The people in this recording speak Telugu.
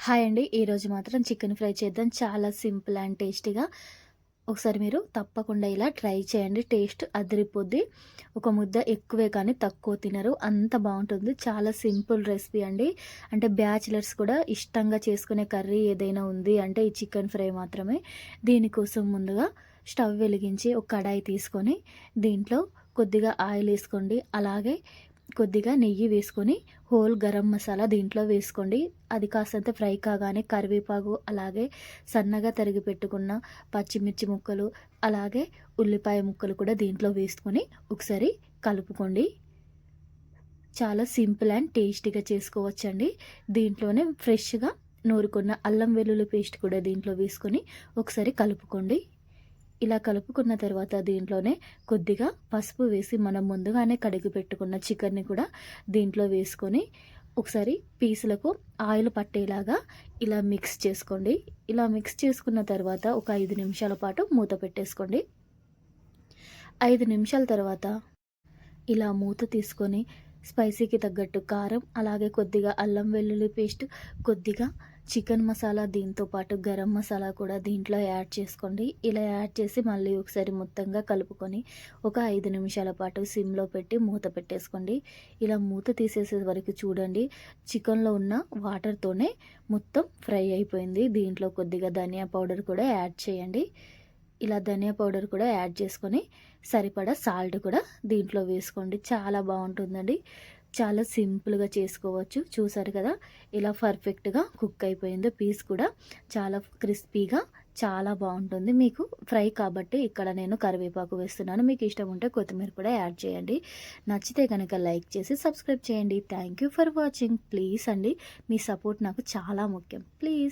హాయ్ అండి. ఈరోజు మాత్రం చికెన్ ఫ్రై చేద్దాం. చాలా సింపుల్ అండ్ టేస్టీగా. ఒకసారి మీరు తప్పకుండా ఇలా ట్రై చేయండి. టేస్ట్ అదిరిపోద్ది. ఒక ముద్ద ఎక్కువే కానీ తక్కువ తినరు. అంత బావుంటుంది. చాలా సింపుల్ రెసిపీ అండి. అంటే బ్యాచిలర్స్ కూడా ఇష్టంగా చేసుకునే కర్రీ ఏదైనా ఉంది అంటే ఈ చికెన్ ఫ్రై మాత్రమే. దీనికోసం ముందుగా స్టవ్ వెలిగించి ఒక కడాయి తీసుకొని దీంట్లో కొద్దిగా ఆయిల్ ఏసుకోండి. అలాగే కొద్దిగా నెయ్యి వేసుకొని హోల్ గరం మసాలా దీంట్లో వేసుకోండి. అది కాస్తంత ఫ్రై కాగానే కరివేపాకు, అలాగే సన్నగా తరిగి పెట్టుకున్న పచ్చిమిర్చి ముక్కలు, అలాగే ఉల్లిపాయ ముక్కలు కూడా దీంట్లో వేసుకొని ఒకసారి కలుపుకోండి. చాలా సింపుల్ అండ్ టేస్టీగా చేసుకోవచ్చండి. దీంట్లోనే ఫ్రెష్‌గా నూరుకున్న అల్లం వెల్లుల్లి పేస్ట్ కూడా దీంట్లో వేసుకొని ఒకసారి కలుపుకోండి. ఇలా కలుపుకున్న తర్వాత దీంట్లోనే కొద్దిగా పసుపు వేసి మనం ముందుగానే కడిగి పెట్టుకున్న చికెన్‌ని కూడా దీంట్లో వేసుకొని ఒకసారి పీసులకు ఆయిల్ పట్టేలాగా ఇలా మిక్స్ చేసుకోండి. ఇలా మిక్స్ చేసుకున్న తర్వాత ఒక 5 నిమిషాల పాటు మూత పెట్టేసుకోండి. 5 నిమిషాల తర్వాత ఇలా మూత తీసుకొని స్పైసీకి తగ్గట్టు కారం, అలాగే కొద్దిగా అల్లం వెల్లుల్లి పేస్ట్, కొద్దిగా చికెన్ మసాలా, దీంతో పాటు గరం మసాలా కూడా దీంట్లో యాడ్ చేసుకోండి. ఇలా యాడ్ చేసి మళ్ళీ ఒకసారి మొత్తంగా కలుపుకొని ఒక 5 నిమిషాల పాటు సిమ్‌లో పెట్టి మూత పెట్టేసుకోండి. ఇలా మూత తీసేసే వరకు చూడండి, చికెన్‌లో ఉన్న వాటర్‌తోనే మొత్తం ఫ్రై అయిపోయింది. దీంట్లో కొద్దిగా ధనియా పౌడర్ కూడా యాడ్ చేయండి. ఇలా ధనియా పౌడర్ కూడా యాడ్ చేసుకొని సరిపడా సాల్ట్ కూడా దీంట్లో వేసుకోండి. చాలా బాగుంటుందండి. చాలా సింపుల్గా చేసుకోవచ్చు. చూసారు కదా ఇలా పర్ఫెక్ట్గా కుక్ అయిపోయిందో. పీస్ కూడా చాలా క్రిస్పీగా చాలా బాగుంటుంది. మీకు ఫ్రై కాబట్టి ఇక్కడ నేను కరివేపాకు వేస్తున్నాను. మీకు ఇష్టం ఉంటే కొత్తిమీర కూడా యాడ్ చేయండి. నచ్చితే కనుక లైక్ చేసి సబ్స్క్రైబ్ చేయండి. Thank you for watching. Please అండి, మీ సపోర్ట్ నాకు చాలా ముఖ్యం. ప్లీజ్.